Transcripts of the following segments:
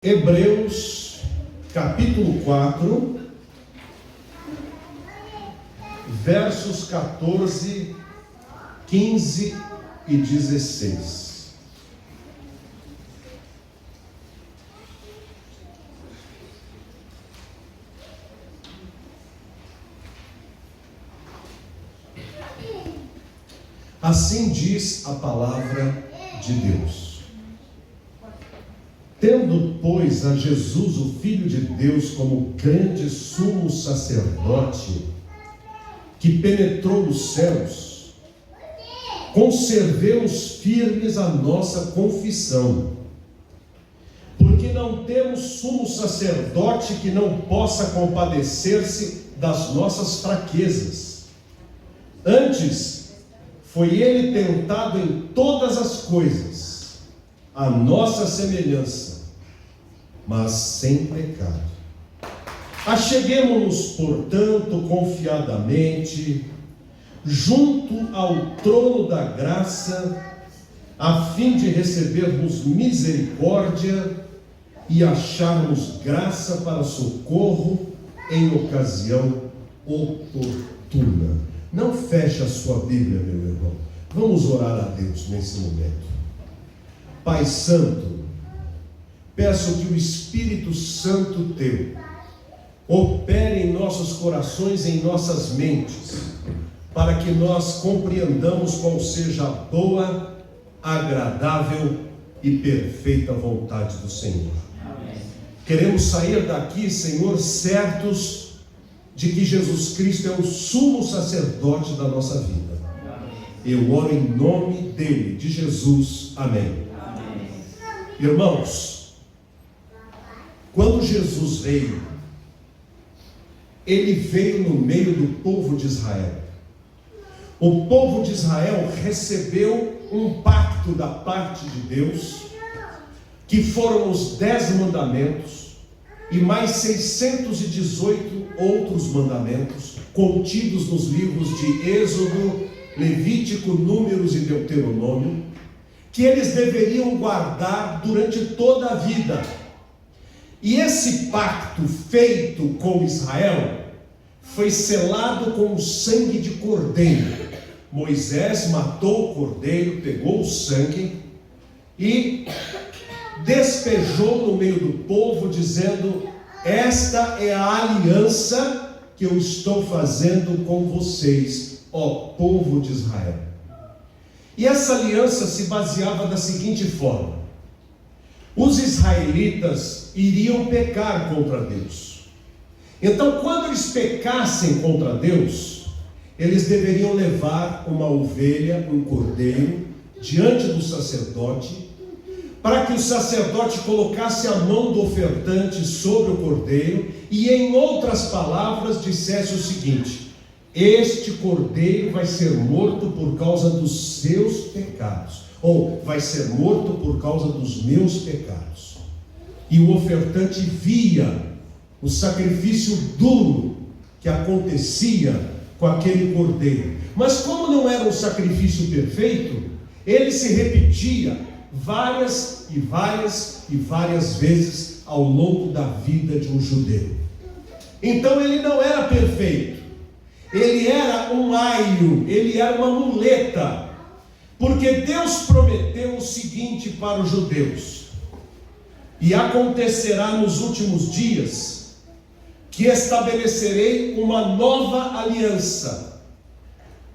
Hebreus, capítulo 4, versos 14, 15 e 16. Assim diz a palavra de Deus. Tendo, pois, a Jesus, o Filho de Deus, como grande sumo sacerdote, que penetrou os céus, conservemos firmes a nossa confissão, porque não temos sumo sacerdote que não possa compadecer-se das nossas fraquezas. Antes, foi ele tentado em todas as coisas, a nossa semelhança, mas sem pecado. Acheguemo-nos, portanto, confiadamente, junto ao trono da graça, a fim de recebermos misericórdia e acharmos graça para socorro em ocasião oportuna. Não feche a sua Bíblia, meu irmão. Vamos orar a Deus nesse momento. Pai Santo, peço que o Espírito Santo Teu opere em nossos corações, em nossas mentes, para que nós compreendamos qual seja a boa, agradável e perfeita vontade do Senhor. Amém. Queremos sair daqui, Senhor, certos de que Jesus Cristo é o sumo sacerdote da nossa vida. Amém. Eu oro em nome dele, de Jesus. Amém. Amém. Irmãos, quando Jesus veio, ele veio no meio do povo de Israel. O povo de Israel recebeu um pacto da parte de Deus, que foram os 10 mandamentos, e mais 618 outros mandamentos, contidos nos livros de Êxodo, Levítico, Números e Deuteronômio, que eles deveriam guardar durante toda a vida. E esse pacto feito com Israel foi selado com o sangue de cordeiro. Moisés matou o cordeiro, pegou o sangue e despejou no meio do povo, dizendo: esta é a aliança que eu estou fazendo com vocês, ó povo de Israel. E essa aliança se baseava da seguinte forma: os israelitas iriam pecar contra Deus. Então, quando eles pecassem contra Deus, eles deveriam levar uma ovelha, um cordeiro, diante do sacerdote, para que o sacerdote colocasse a mão do ofertante sobre o cordeiro e, em outras palavras, dissesse o seguinte: este cordeiro vai ser morto por causa dos seus pecados, ou vai ser morto por causa dos meus pecados. E o ofertante via o sacrifício duro que acontecia com aquele cordeiro. Mas como não era um sacrifício perfeito, ele se repetia várias e várias e várias vezes ao longo da vida de um judeu. Então ele não era perfeito, ele era um aio, ele era uma muleta, porque Deus prometeu o seguinte para os judeus: e acontecerá nos últimos dias que estabelecerei uma nova aliança,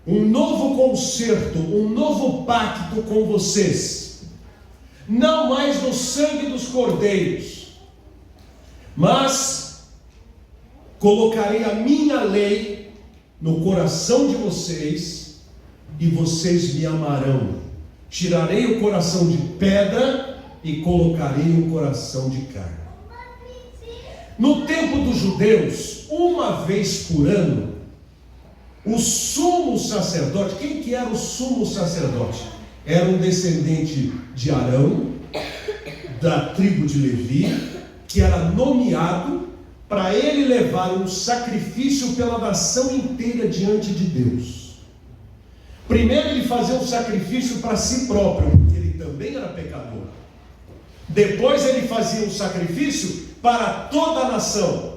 um novo concerto, um novo pacto com vocês, não mais no sangue dos cordeiros, mas colocarei a minha lei no coração de vocês, e vocês me amarão. Tirarei o coração de pedra e colocarei um coração de carne. No tempo dos judeus, uma vez por ano, o sumo sacerdote, quem que era o sumo sacerdote? Era um descendente de Arão, da tribo de Levi, que era nomeado para ele levar um sacrifício pela nação inteira diante de Deus. Primeiro ele fazia um sacrifício para si próprio, porque ele também era pecador. Depois ele fazia um sacrifício para toda a nação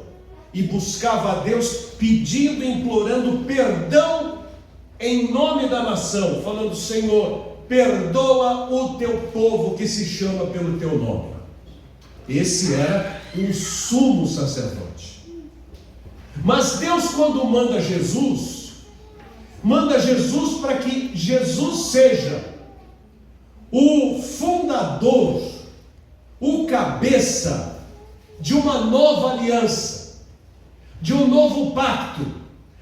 e buscava a Deus pedindo e implorando perdão em nome da nação, falando: Senhor, perdoa o teu povo que se chama pelo teu nome. Esse era o sumo sacerdote. Mas Deus, quando manda Jesus para que Jesus seja o fundador, o cabeça de uma nova aliança, de um novo pacto,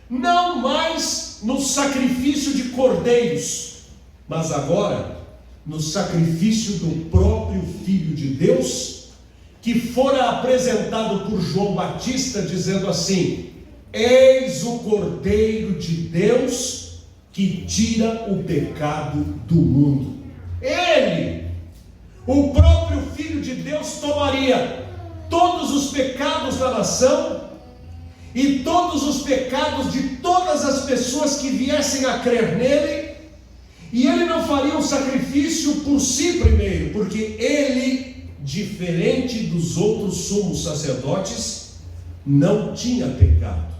não mais no sacrifício de cordeiros, mas agora no sacrifício do próprio Filho de Deus, que fora apresentado por João Batista, dizendo assim: eis o Cordeiro de Deus que tira o pecado do mundo. Ele, o próprio Filho de Deus, tomaria todos os pecados da nação e todos os pecados de todas as pessoas que viessem a crer nele, e ele não faria um sacrifício por si primeiro, porque ele, diferente dos outros sumos sacerdotes, não tinha pecado.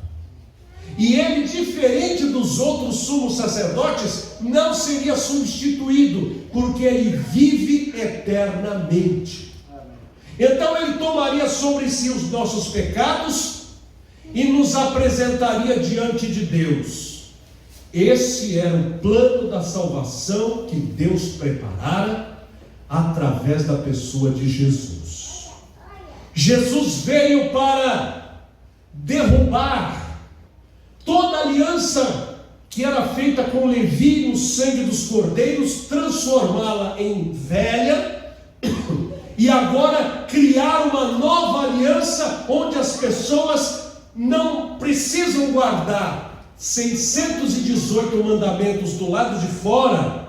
E ele, diferente dos outros sumos sacerdotes, não seria substituído, porque ele vive eternamente. Então ele tomaria sobre si os nossos pecados e nos apresentaria diante de Deus. Esse era o plano da salvação que Deus preparara através da pessoa de Jesus. Jesus veio para derrubar toda a aliança que era feita com Levi no sangue dos cordeiros, transformá-la em velha, e agora criar uma nova aliança, onde as pessoas não precisam guardar 618 mandamentos do lado de fora,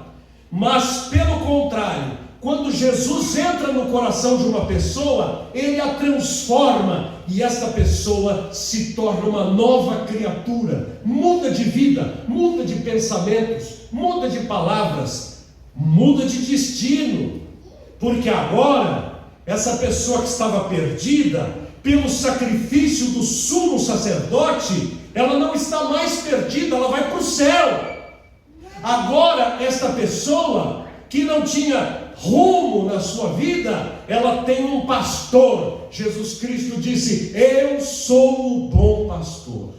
mas pelo contrário, quando Jesus entra no coração de uma pessoa, ele a transforma, e esta pessoa se torna uma nova criatura, muda de vida, muda de pensamentos, muda de palavras, muda de destino, porque agora essa pessoa que estava perdida, pelo sacrifício do sumo sacerdote, ela não está mais perdida, ela vai para o céu. Agora esta pessoa que não tinha rumo na sua vida, ela tem um pastor. Jesus Cristo disse: eu sou o bom pastor.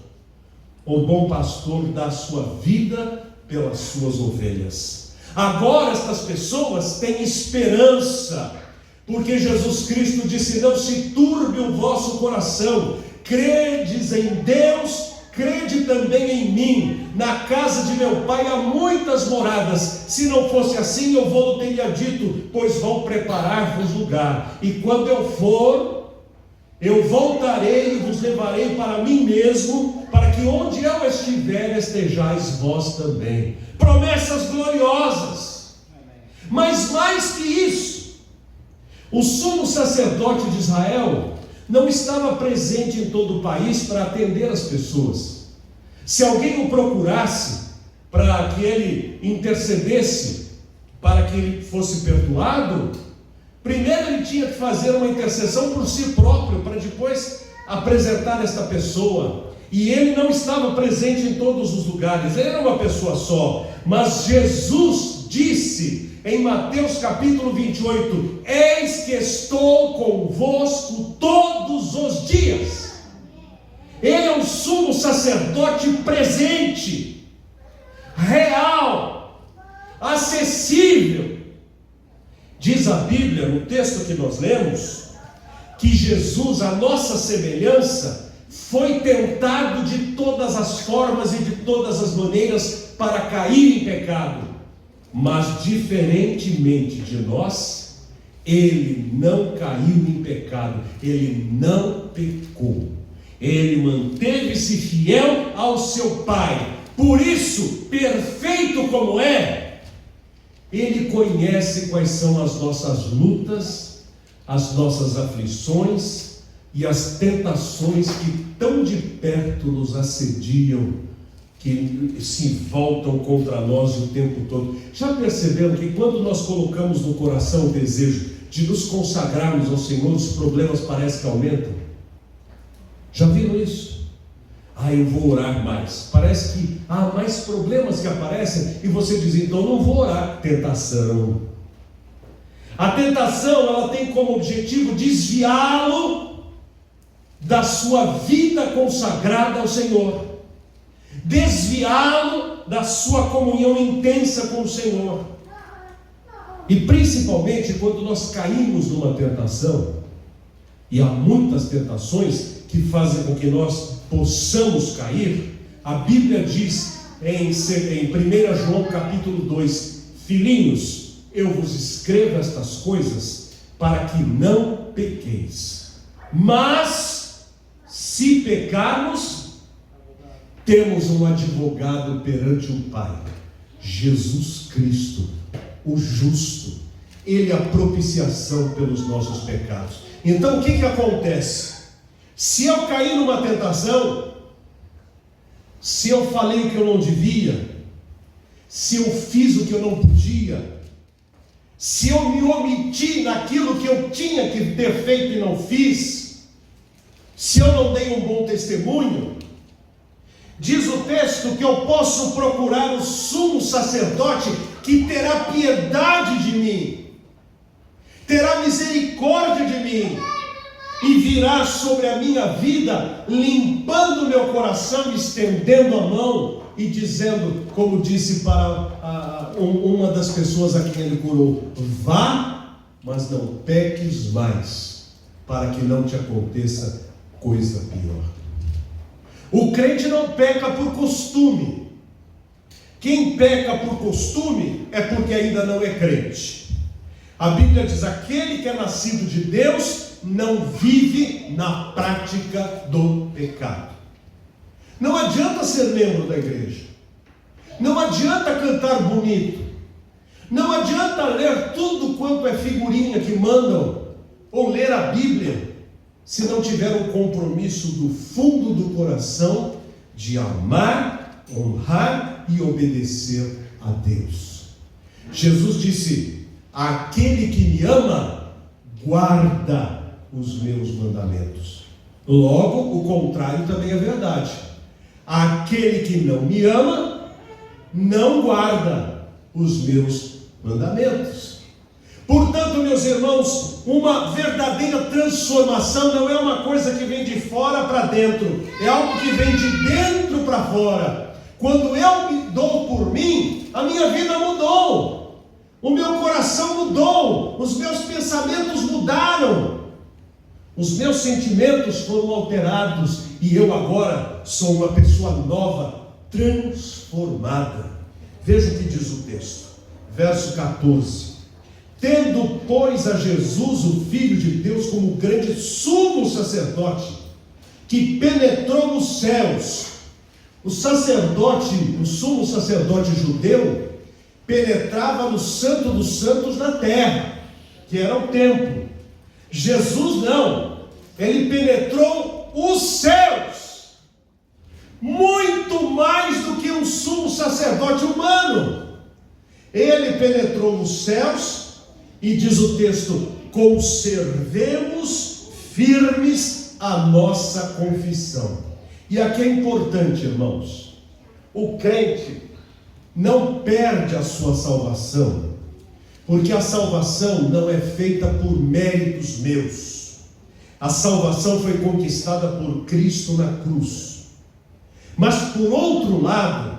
O bom pastor dá a sua vida pelas suas ovelhas. Agora estas pessoas têm esperança, porque Jesus Cristo disse: não se turbe o vosso coração, credes em Deus, crede também em mim. Na casa de meu pai há muitas moradas, se não fosse assim eu vou teria dito, pois vão preparar-vos lugar, e quando eu for, eu voltarei e vos levarei para mim mesmo, para que onde eu estiver estejais vós também. Promessas gloriosas. Mas mais que isso, o sumo sacerdote de Israel não estava presente em todo o país para atender as pessoas. Se alguém o procurasse para que ele intercedesse, para que ele fosse perdoado, primeiro ele tinha que fazer uma intercessão por si próprio, para depois apresentar esta pessoa. E ele não estava presente em todos os lugares, ele era uma pessoa só. Mas Jesus disse em Mateus capítulo 28, eis que estou convosco todos os dias. Ele é um sumo sacerdote presente, real, acessível. Diz a Bíblia, no texto que nós lemos, que Jesus, a nossa semelhança, foi tentado de todas as formas e de todas as maneiras para cair em pecado, mas diferentemente de nós, ele não caiu em pecado, ele não pecou, ele manteve-se fiel ao seu Pai. Por isso, perfeito como é, ele conhece quais são as nossas lutas, as nossas aflições e as tentações que tão de perto nos assediam, que se voltam contra nós o tempo todo. Já perceberam que quando nós colocamos no coração o desejo de nos consagrarmos ao Senhor, os problemas parecem que aumentam. Já viram isso? Eu vou orar mais. Parece que há mais problemas que aparecem e você diz, então não vou orar. Tentação. A tentação, ela tem como objetivo desviá-lo da sua vida consagrada ao Senhor, desviá-lo da sua comunhão intensa com o Senhor. E principalmente quando nós caímos numa tentação, e há muitas tentações que fazem com que nós possamos cair, a Bíblia diz em 1 João capítulo 2, filhinhos, eu vos escrevo estas coisas para que não pequeis. Mas, se pecarmos, temos um advogado perante o Pai, Jesus Cristo, o justo. Ele é a propiciação pelos nossos pecados. Então o que acontece? Se eu cair numa tentação, se eu falei o que eu não devia, se eu fiz o que eu não podia, se eu me omiti naquilo que eu tinha que ter feito e não fiz, se eu não dei um bom testemunho, diz o texto que eu posso procurar o sumo sacerdote que terá piedade de mim, terá misericórdia de mim, e virá sobre a minha vida, limpando meu coração, estendendo a mão e dizendo, como disse para uma das pessoas a quem ele curou, vá, mas não peques mais, para que não te aconteça coisa pior. O crente não peca por costume. Quem peca por costume é porque ainda não é crente. A Bíblia diz, aquele que é nascido de Deus não vive na prática do pecado. Não adianta ser membro da igreja, não adianta cantar bonito, não adianta ler tudo quanto é figurinha que mandam, ou ler a Bíblia, se não tiver um compromisso do fundo do coração de amar, honrar e obedecer a Deus. Jesus disse, aquele que me ama, guarda os meus mandamentos. Logo, o contrário também é verdade. Aquele que não me ama, não guarda os meus mandamentos. Portanto, meus irmãos, uma verdadeira transformação não é uma coisa que vem de fora para dentro, é algo que vem de dentro para fora. Quando eu me dou por mim, a minha vida mudou, o meu coração mudou, os meus pensamentos mudaram, os meus sentimentos foram alterados e eu agora sou uma pessoa nova, transformada. Veja o que diz o texto, verso 14. Tendo, pois, a Jesus, o Filho de Deus, como grande sumo sacerdote, que penetrou nos céus. O sacerdote, o sumo sacerdote judeu, penetrava no santo dos santos na terra, que era o templo. Jesus não, ele penetrou os céus, muito mais do que um sumo sacerdote humano. Ele penetrou nos céus, e diz o texto, conservemos firmes a nossa confissão. E aqui é importante, irmãos, o crente não perde a sua salvação, porque a salvação não é feita por méritos meus. A salvação foi conquistada por Cristo na cruz. Mas por outro lado,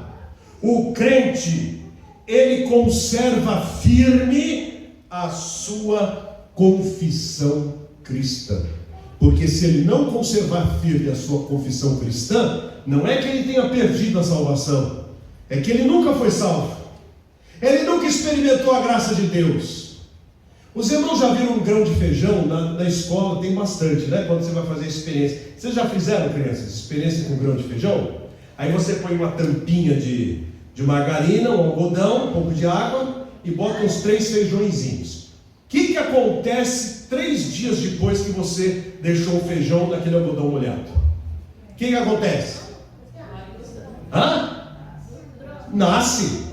o crente, ele conserva firme a sua confissão cristã. Porque se ele não conservar firme a sua confissão cristã, não é que ele tenha perdido a salvação, é que ele nunca foi salvo, ele nunca experimentou a graça de Deus. Os irmãos já viram um grão de feijão? Na escola tem bastante, né? Quando você vai fazer experiência. Vocês já fizeram, crianças, experiência com grão de feijão? Aí você põe uma tampinha de margarina, um algodão, um pouco de água e bota uns 3 feijõezinhos. O que acontece 3 dias depois que você deixou o feijão naquele algodão molhado? O que acontece? Nasce.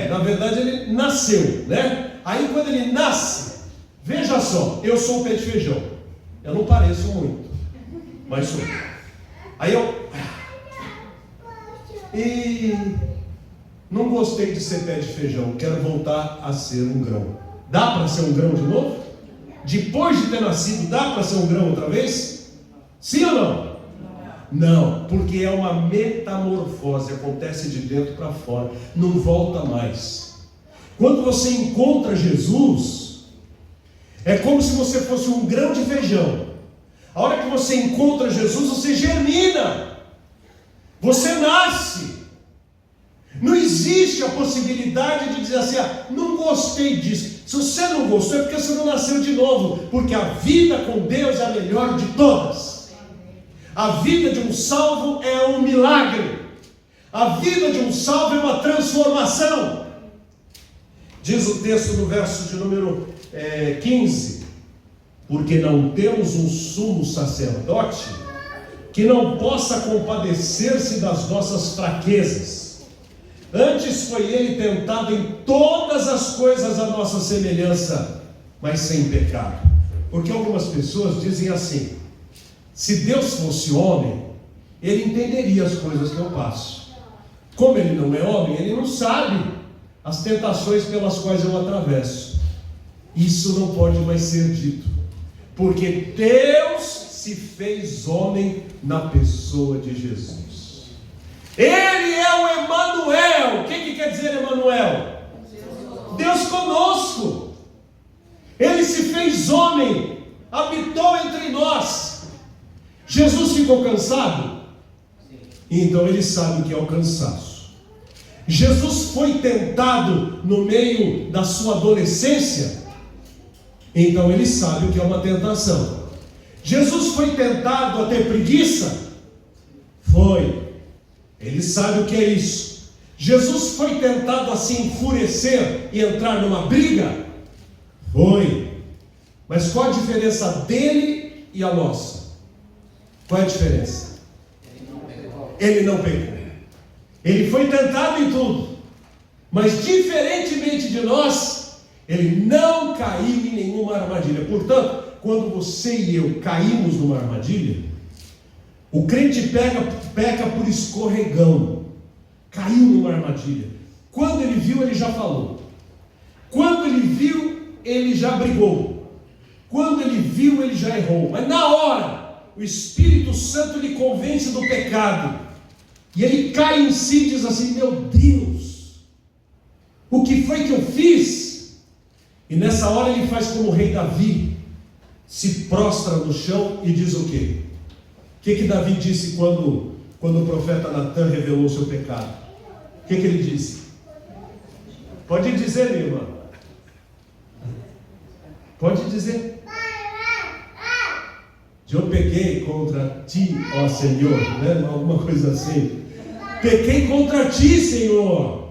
Na verdade ele nasceu, né? Aí quando ele nasce, Veja só, eu sou um pé de feijão. Eu não pareço muito, mas sou. Aí e não gostei de ser pé de feijão, quero voltar a ser um grão. Dá para ser um grão de novo? Depois de ter nascido, dá para ser um grão outra vez? Sim ou não? Não, porque é uma metamorfose, acontece de dentro para fora, não volta mais. Quando você encontra Jesus, é como se você fosse um grão de feijão. A hora que você encontra Jesus, você germina, você nasce. Não existe a possibilidade de dizer assim, não gostei disso. Se você não gostou, é porque você não nasceu de novo, porque a vida com Deus é a melhor de todas. A vida de um salvo é um milagre. A vida de um salvo é uma transformação. Diz o texto no verso de número 15: porque não temos um sumo sacerdote que não possa compadecer-se das nossas fraquezas. Antes foi ele tentado em todas as coisas à nossa semelhança, mas sem pecado. Porque algumas pessoas dizem assim: se Deus fosse homem, ele entenderia as coisas que eu passo. Como ele não é homem, ele não sabe as tentações pelas quais eu atravesso. Isso não pode mais ser dito, porque Deus se fez homem na pessoa de Jesus. Ele é o Emanuel. O que quer dizer Emanuel? Deus conosco. Ele se fez homem, habitou entre nós. Jesus ficou cansado? Então ele sabe o que é o cansaço. Jesus foi tentado no meio da sua adolescência? Então ele sabe o que é uma tentação. Jesus foi tentado a ter preguiça? Foi. Ele sabe o que é isso. Jesus foi tentado a se enfurecer e entrar numa briga? Foi. Mas qual a diferença dele e a nossa? Qual é a diferença? Ele não pecou. Ele foi tentado em tudo, mas diferentemente de nós, ele não caiu em nenhuma armadilha. Portanto, quando você e eu caímos numa armadilha, o crente peca por escorregão. Caiu numa armadilha. Quando ele viu, ele já falou. Quando ele viu, ele já brigou. Quando ele viu, ele já errou. Mas na hora, o Espírito Santo lhe convence do pecado, e ele cai em si e diz assim: meu Deus, o que foi que eu fiz? E nessa hora ele faz como o rei Davi, se prostra no chão e diz o quê? O que Davi disse quando o profeta Natan revelou o seu pecado? O que ele disse? Pode dizer, minha irmã. Pode dizer. Eu pequei contra ti, ó Senhor, né? Alguma coisa assim. Pequei contra ti, Senhor.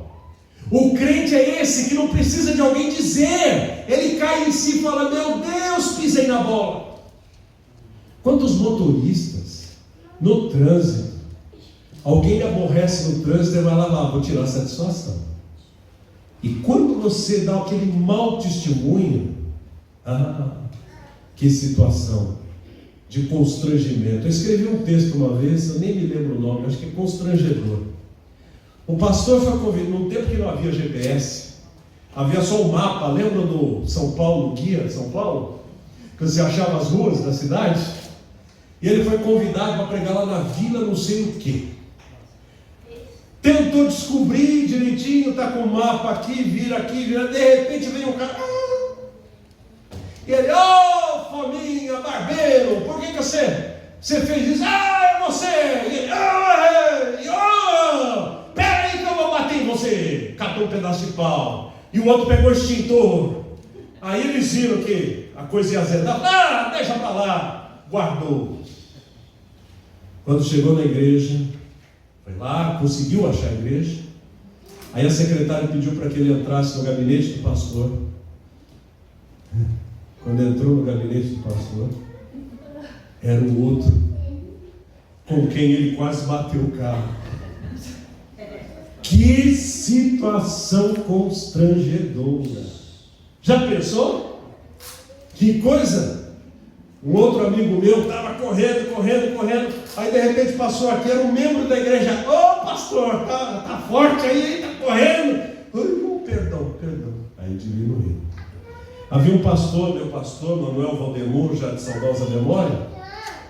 O crente é esse que não precisa de alguém dizer. Ele cai em si e fala: meu Deus, pisei na bola. Quantos motoristas no trânsito, alguém aborrece no trânsito e vai lá, vou tirar satisfação. E quando você dá aquele mau testemunho, que situação de constrangimento. Eu escrevi um texto uma vez, eu nem me lembro o nome, acho que é constrangedor. O pastor foi convidado, num tempo que não havia GPS, havia só o mapa, lembra do São Paulo, guia São Paulo? Que você achava as ruas da cidade? E ele foi convidado para pregar lá na vila não sei o quê. Tentou descobrir direitinho, está com o mapa aqui, vira, de repente vem um cara... E ele: Fominha, barbeiro, por que você fez isso? É você! E ele: pera aí que eu vou bater em você! Catou um pedaço de pau. E o outro pegou o extintor. Aí eles viram que a coisa ia azedar. Deixa pra lá. Guardou. Quando chegou na igreja, foi lá, conseguiu achar a igreja. Aí a secretária pediu para que ele entrasse no gabinete do pastor. Quando entrou no gabinete do pastor, era o outro com quem ele quase bateu o carro. Que situação constrangedora! Já pensou? Que coisa! Um outro amigo meu estava correndo, aí de repente passou aqui, era um membro da igreja. Ô pastor, tá forte aí, tá correndo. Perdão. Aí diminuiu. Havia um pastor, meu pastor, Manuel Valdemur, já de saudosa memória,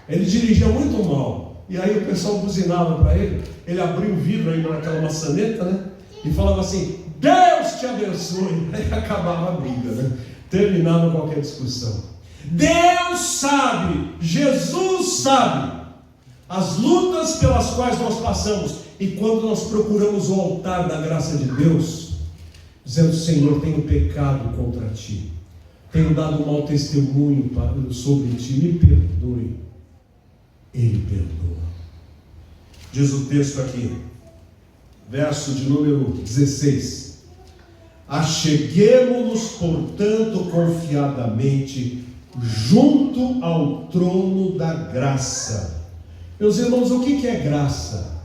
ele dirigia muito mal. E aí o pessoal buzinava para ele abria o vidro ainda naquela maçaneta, né? E falava assim, Deus te abençoe. Aí acabava a briga, né? Terminava qualquer discussão. Deus sabe, Jesus sabe as lutas pelas quais nós passamos. E quando nós procuramos o altar da graça de Deus, dizendo, Senhor, tenho pecado contra ti, tenho dado um mau testemunho sobre ti, me perdoe. Ele perdoa. Diz o texto aqui, verso de número 16: acheguemo-nos, portanto, confiadamente junto ao trono da graça. Meus irmãos, o que é graça?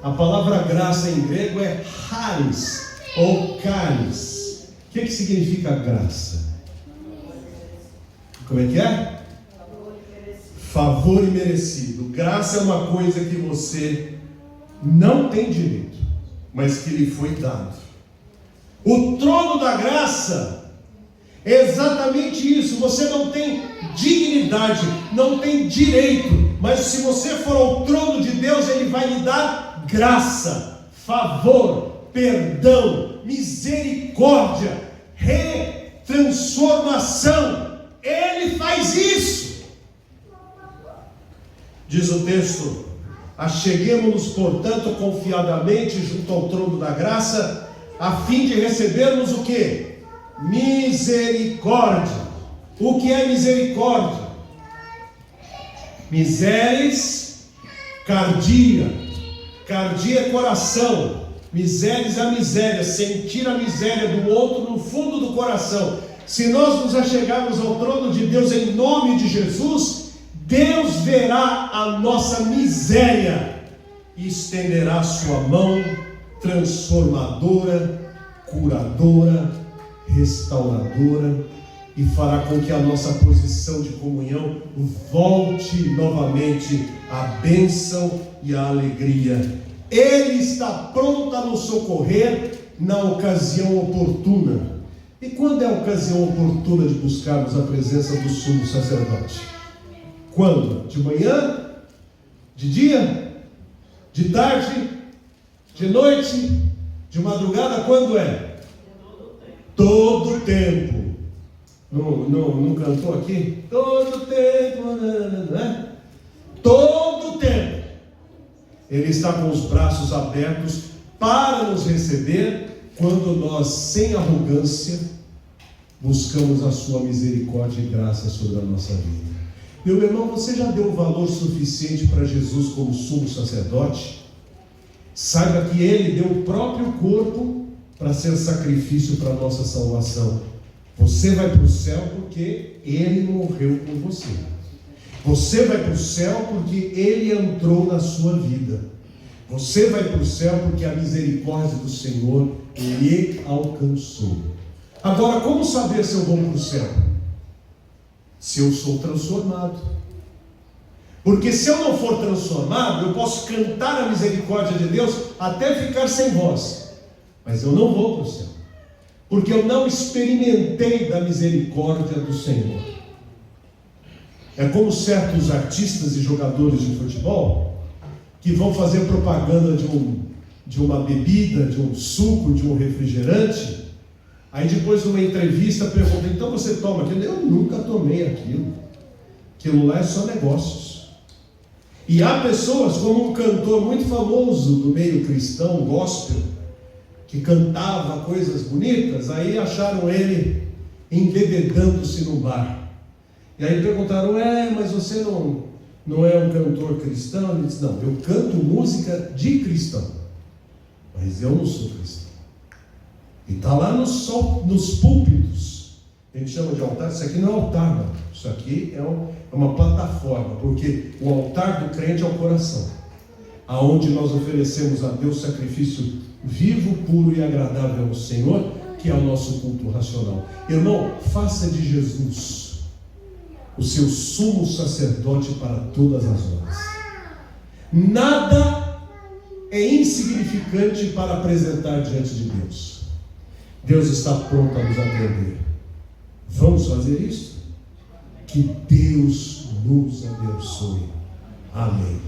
A palavra graça em grego é charis ou charis. O que significa graça? Como é que é? Favor imerecido. Graça é uma coisa que você não tem direito, mas que lhe foi dado. O trono da graça é exatamente isso. Você não tem dignidade, não tem direito, mas se você for ao trono de Deus, Ele vai lhe dar graça, favor, perdão, misericórdia, retransformação. Ele faz isso. Diz o texto, acheguemo-nos, portanto, confiadamente junto ao trono da graça, a fim de recebermos o que? Misericórdia. O que é misericórdia? Miseres, cardia. Cardia é coração. Miseres é a miséria, sentir a miséria do outro no fundo do coração. Se nós nos achegarmos ao trono de Deus em nome de Jesus, Deus verá a nossa miséria e estenderá sua mão transformadora, curadora, restauradora, e fará com que a nossa posição de comunhão volte novamente à bênção e à alegria. Ele está pronto a nos socorrer na ocasião oportuna. E quando é a ocasião oportuna de buscarmos a presença do sumo sacerdote? Quando? De manhã? De dia? De tarde? De noite? De madrugada? Quando é? Todo tempo. Não cantou aqui? Todo tempo, né? Todo tempo. Ele está com os braços abertos para nos receber quando nós, sem arrogância, buscamos a sua misericórdia e graça sobre a nossa vida. Meu irmão, você já deu valor suficiente para Jesus como sumo sacerdote? Saiba que Ele deu o próprio corpo para ser sacrifício para a nossa salvação. Você vai para o céu porque Ele morreu por você. Você vai para o céu porque Ele entrou na sua vida. Você vai para o céu porque a misericórdia do Senhor lhe alcançou. Agora, como saber se eu vou para o céu? Se eu sou transformado. Porque se eu não for transformado, eu posso cantar a misericórdia de Deus até ficar sem voz, mas eu não vou para o céu, porque eu não experimentei da misericórdia do Senhor. É como certos artistas e jogadores de futebol que vão fazer propaganda de uma bebida, de um suco, de um refrigerante. Aí depois de uma entrevista pergunta, então você toma aquilo? Eu nunca tomei aquilo. Aquilo lá é só negócios. E há pessoas, como um cantor muito famoso do meio cristão, gospel, que cantava coisas bonitas, aí acharam ele embebedando-se no bar. E aí perguntaram, mas você não é um cantor cristão? Ele disse, não, eu canto música de cristão, mas eu não sou cristão. E está lá nos púlpitos, a gente chama de altar. Isso aqui não é altar, não. Isso aqui é uma plataforma, porque o altar do crente é o coração, aonde nós oferecemos a Deus sacrifício vivo, puro e agradável ao Senhor, que é o nosso culto racional. Irmão, faça de Jesus o seu sumo sacerdote para todas as horas. Nada é insignificante para apresentar diante de Deus. Deus está pronto a nos atender. Vamos fazer isso? Que Deus nos abençoe. Amém.